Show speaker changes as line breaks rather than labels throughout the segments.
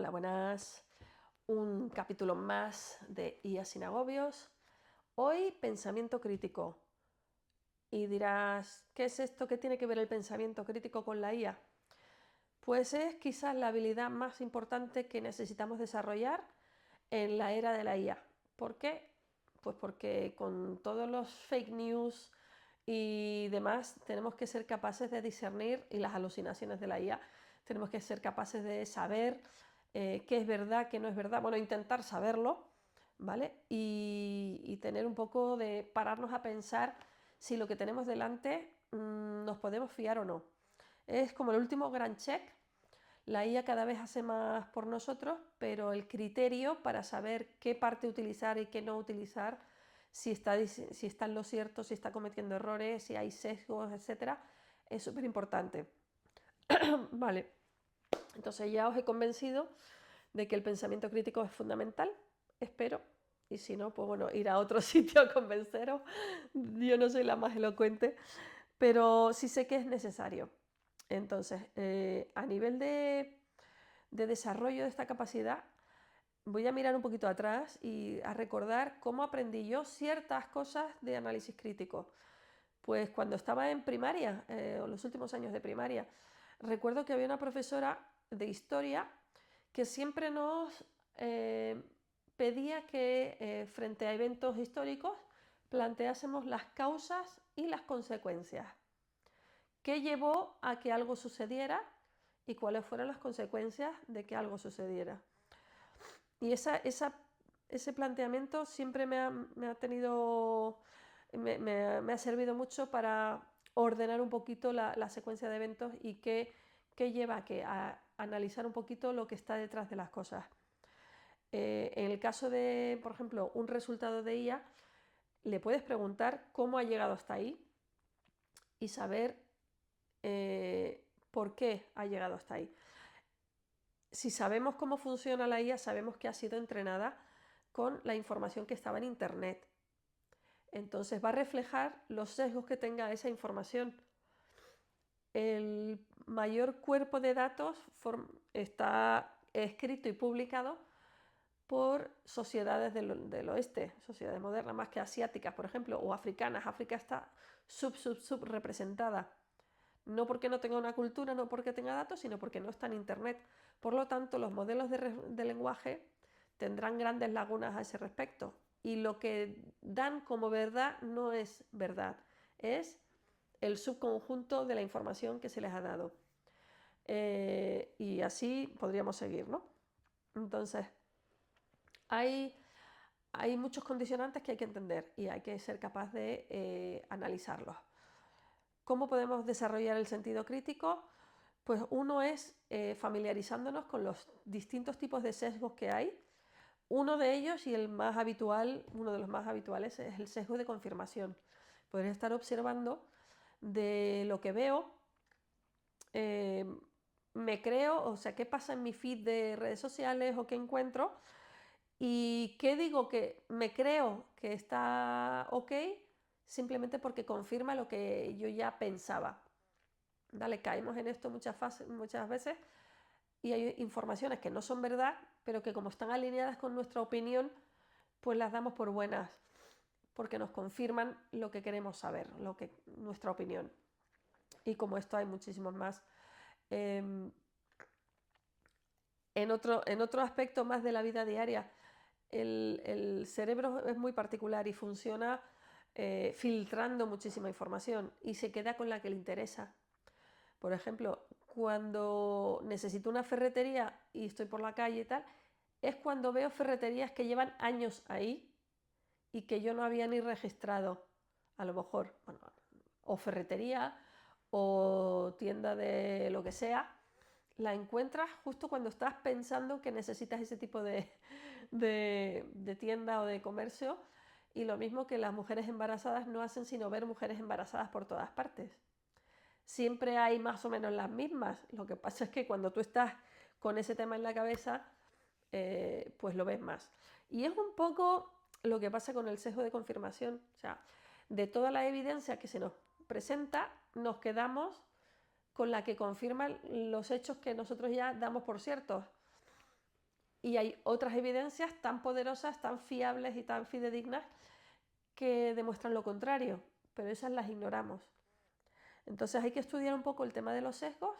Hola, buenas. Un capítulo más de IA sin agobios. Hoy, pensamiento crítico. Y dirás, ¿qué es esto? ¿Qué tiene que ver el pensamiento crítico con la IA? Pues es quizás la habilidad más importante que necesitamos desarrollar en la era de la IA. ¿Por qué? Pues porque con todos los fake news y demás tenemos que ser capaces de discernir, y las alucinaciones de la IA, tenemos que ser capaces de saber qué es verdad, qué no es verdad, bueno, intentar saberlo, ¿vale? Y tener un poco de pararnos a pensar si lo que tenemos delante nos podemos fiar o no. Es como el último gran check. La IA cada vez hace más por nosotros, pero el criterio para saber qué parte utilizar y qué no utilizar, si está en lo cierto, si está cometiendo errores, si hay sesgos, etcétera, es súper importante. Vale, entonces ya os he convencido de que el pensamiento crítico es fundamental, espero, y si no, pues bueno, ir a otro sitio a convenceros. Yo no soy la más elocuente, pero sí sé que es necesario. Entonces, a nivel de desarrollo de esta capacidad, voy a mirar un poquito atrás y a recordar cómo aprendí yo ciertas cosas de análisis crítico. Pues cuando estaba en primaria, o los últimos años de primaria, recuerdo que había una profesora de historia que siempre nos pedía que frente a eventos históricos planteásemos las causas y las consecuencias. ¿Qué llevó a que algo sucediera y cuáles fueron las consecuencias de que algo sucediera? Y ese planteamiento siempre me ha servido mucho para ordenar un poquito la secuencia de eventos y qué lleva a analizar un poquito lo que está detrás de las cosas. En el caso de, por ejemplo, un resultado de IA, le puedes preguntar cómo ha llegado hasta ahí y saber por qué ha llegado hasta ahí. Si sabemos cómo funciona la IA, sabemos que ha sido entrenada con la información que estaba en Internet. Entonces va a reflejar los sesgos que tenga esa información. El mayor cuerpo de datos está escrito y publicado por sociedades del oeste, sociedades modernas, más que asiáticas, por ejemplo, o africanas. África está sub representada. No porque no tenga una cultura, no porque tenga datos, sino porque no está en Internet. Por lo tanto, los modelos de lenguaje tendrán grandes lagunas a ese respecto. Y lo que dan como verdad no es verdad, es el subconjunto de la información que se les ha dado. Y así podríamos seguir, ¿no? Entonces, hay, hay muchos condicionantes que hay que entender y hay que ser capaz de analizarlos. ¿Cómo podemos desarrollar el sentido crítico? Pues uno es familiarizándonos con los distintos tipos de sesgos que hay. Uno de ellos y el más habitual, uno de los más habituales es el sesgo de confirmación. Poder estar observando de lo que veo, eh, me creo, o sea, qué pasa en mi feed de redes sociales o qué encuentro y qué digo que me creo que está ok simplemente porque confirma lo que yo ya pensaba. Dale, caemos en esto muchas veces y hay informaciones que no son verdad, pero que como están alineadas con nuestra opinión, pues las damos por buenas, porque nos confirman lo que queremos saber, nuestra opinión. Y como esto hay muchísimos más. Eh, en otro aspecto más de la vida diaria, el cerebro es muy particular y funciona filtrando muchísima información y se queda con la que le interesa. Por ejemplo, cuando necesito una ferretería y estoy por la calle y tal, es cuando veo ferreterías que llevan años ahí y que yo no había ni registrado. A lo mejor, bueno, o ferretería o tienda de lo que sea, la encuentras justo cuando estás pensando que necesitas ese tipo de tienda o de comercio. Y lo mismo que las mujeres embarazadas no hacen sino ver mujeres embarazadas por todas partes. Siempre hay más o menos las mismas. Lo que pasa es que cuando tú estás con ese tema en la cabeza, pues lo ves más. Y es un poco lo que pasa con el sesgo de confirmación. O sea, de toda la evidencia que se nos presenta, nos quedamos con la que confirma los hechos que nosotros ya damos por ciertos. Y hay otras evidencias tan poderosas, tan fiables y tan fidedignas que demuestran lo contrario, pero esas las ignoramos. Entonces hay que estudiar un poco el tema de los sesgos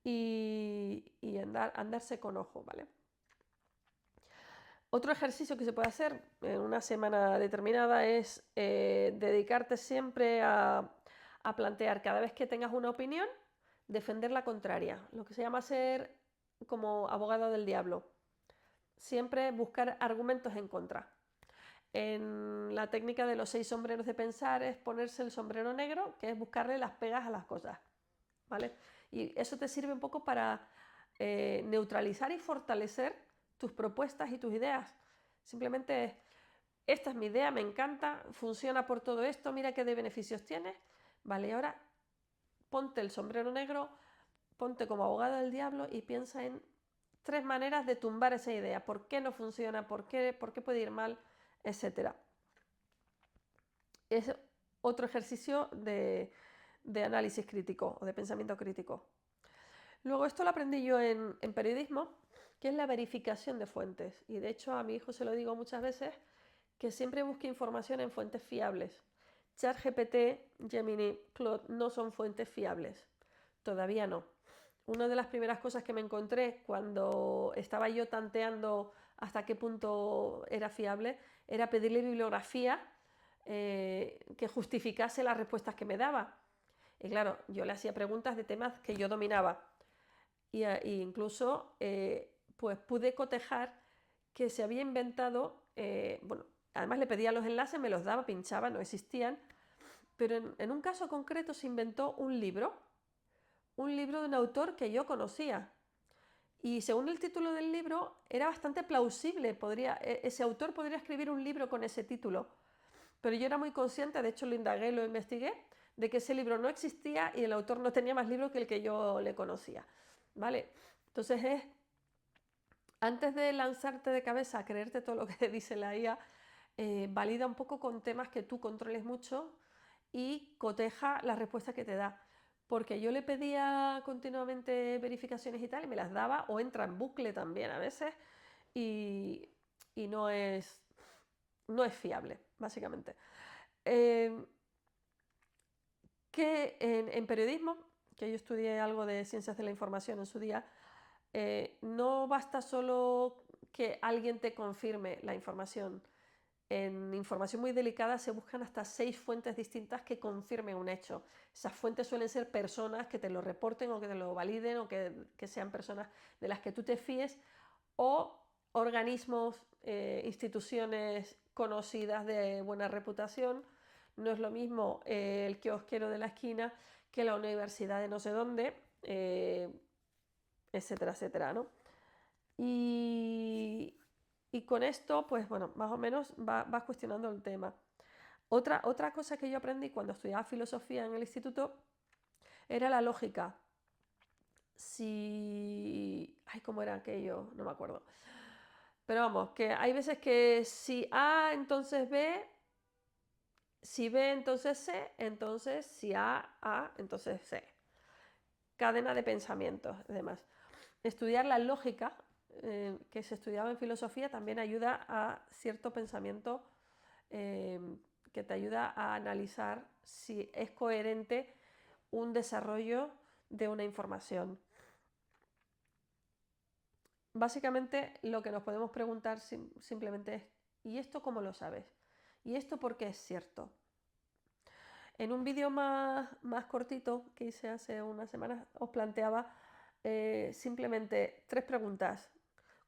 y andarse con ojo, ¿vale? Otro ejercicio que se puede hacer en una semana determinada es dedicarte siempre a plantear cada vez que tengas una opinión, defender la contraria, lo que se llama ser como abogado del diablo. Siempre buscar argumentos en contra. En la técnica de los 6 sombreros de pensar es ponerse el sombrero negro, que es buscarle las pegas a las cosas, ¿vale? Y eso te sirve un poco para neutralizar y fortalecer tus propuestas y tus ideas. Simplemente esta es mi idea, me encanta, funciona por todo esto, mira qué de beneficios tiene. Vale, ahora ponte el sombrero negro, ponte como abogado del diablo y piensa en 3 maneras de tumbar esa idea. ¿Por qué no funciona? ¿Por qué puede ir mal? Etcétera. Es otro ejercicio de análisis crítico o de pensamiento crítico. Luego esto lo aprendí yo en periodismo, que es la verificación de fuentes. Y de hecho a mi hijo se lo digo muchas veces, que siempre busque información en fuentes fiables. ChatGPT, Gemini, Claude no son fuentes fiables. Todavía no. Una de las primeras cosas que me encontré cuando estaba yo tanteando hasta qué punto era fiable era pedirle bibliografía que justificase las respuestas que me daba. Y claro, yo le hacía preguntas de temas que yo dominaba. E incluso pues pude cotejar que se había inventado, bueno, además le pedía los enlaces, me los daba, pinchaba, no existían, pero en un caso concreto se inventó un libro de un autor que yo conocía. Y según el título del libro, era bastante plausible, ese autor podría escribir un libro con ese título. Pero yo era muy consciente, de hecho lo indagué, lo investigué, de que ese libro no existía y el autor no tenía más libros que el que yo le conocía. ¿Vale? Entonces antes de lanzarte de cabeza a creerte todo lo que dice la IA, valida un poco con temas que tú controles mucho y coteja las respuestas que te da. Porque yo le pedía continuamente verificaciones y tal, y me las daba, o entra en bucle también a veces, y no es fiable, básicamente. Que en periodismo, que yo estudié algo de ciencias de la información en su día, no basta solo que alguien te confirme la información. En información muy delicada se buscan hasta 6 fuentes distintas que confirmen un hecho. Esas fuentes suelen ser personas que te lo reporten o que te lo validen o que sean personas de las que tú te fíes o organismos, instituciones conocidas de buena reputación. No es lo mismo el kiosquero de la esquina que la universidad de no sé dónde, etcétera, etcétera, ¿no? Y con esto, pues bueno, más o menos vas cuestionando el tema. Otra cosa que yo aprendí cuando estudiaba filosofía en el instituto era la lógica. Ay, ¿cómo era aquello? No me acuerdo. Pero vamos, que hay veces que si A, entonces B, si B, entonces C, entonces si A, entonces C. Cadena de pensamientos, además. Estudiar la lógica que se estudiaba en filosofía también ayuda a cierto pensamiento que te ayuda a analizar si es coherente un desarrollo de una información. Básicamente lo que nos podemos preguntar simplemente es, ¿y esto cómo lo sabes? ¿Y esto por qué es cierto? En un vídeo más cortito que hice hace unas semanas os planteaba simplemente 3 preguntas.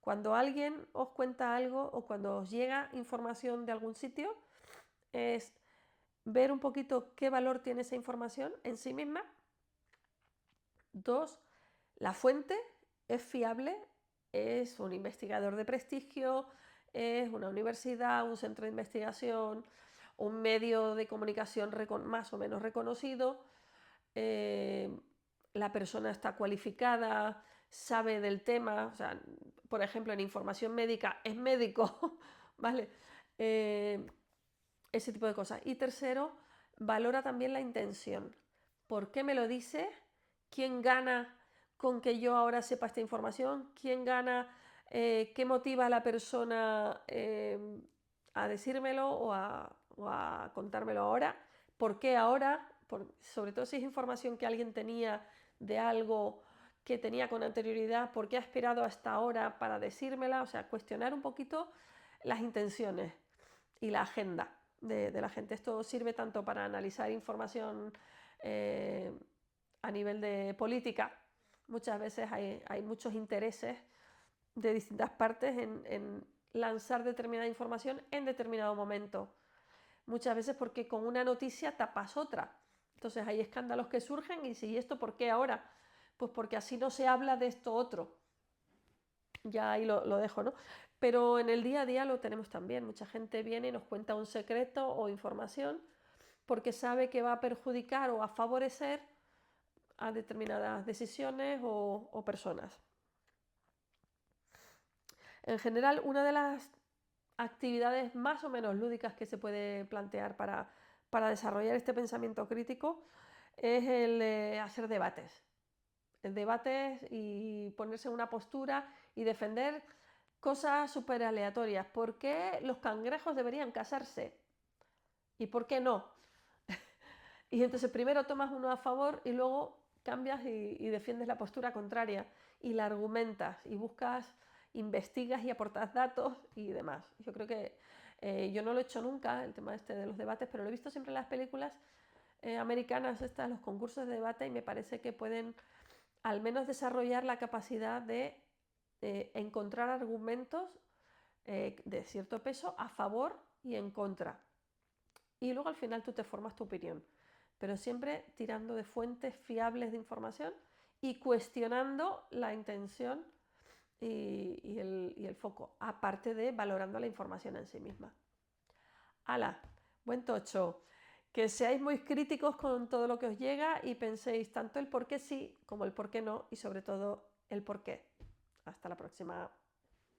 Cuando alguien os cuenta algo o cuando os llega información de algún sitio, es ver un poquito qué valor tiene esa información en sí misma. 2, la fuente es fiable, es un investigador de prestigio, es una universidad, un centro de investigación, un medio de comunicación más o menos reconocido, la persona está cualificada, sabe del tema, o sea, por ejemplo, en información médica es médico, ¿vale? Ese tipo de cosas. Y tercero, valora también la intención. ¿Por qué me lo dice? ¿Quién gana con que yo ahora sepa esta información? ¿Quién gana qué motiva a la persona a decírmelo o a contármelo ahora, por qué ahora, sobre todo si es información que alguien tenía de algo que tenía con anterioridad, por qué ha esperado hasta ahora para decírmela, o sea, cuestionar un poquito las intenciones y la agenda de la gente. Esto sirve tanto para analizar información a nivel de política. Muchas veces hay muchos intereses de distintas partes en lanzar determinada información en determinado momento. Muchas veces porque con una noticia tapas otra. Entonces hay escándalos que surgen y si esto, ¿por qué ahora? Pues porque así no se habla de esto otro. Ya ahí lo dejo, ¿no? Pero en el día a día lo tenemos también. Mucha gente viene y nos cuenta un secreto o información porque sabe que va a perjudicar o a favorecer a determinadas decisiones o personas. En general, una de las actividades más o menos lúdicas que se puede plantear para desarrollar este pensamiento crítico es el de hacer debates. El debates y ponerse en una postura y defender cosas súper aleatorias. ¿Por qué los cangrejos deberían casarse? ¿Y por qué no? Y entonces primero tomas uno a favor y luego cambias y defiendes la postura contraria y la argumentas y buscas, investigas y aportas datos y demás. Yo creo que yo no lo he hecho nunca, el tema este de los debates, pero lo he visto siempre en las películas americanas, estas, los concursos de debate, y me parece que pueden al menos desarrollar la capacidad de encontrar argumentos de cierto peso a favor y en contra. Y luego al final tú te formas tu opinión, pero siempre tirando de fuentes fiables de información y cuestionando la intención y el foco, aparte de valorando la información en sí misma. ¡Hala! Buen tocho. Que seáis muy críticos con todo lo que os llega y penséis tanto el por qué sí como el por qué no y sobre todo el por qué. Hasta la próxima.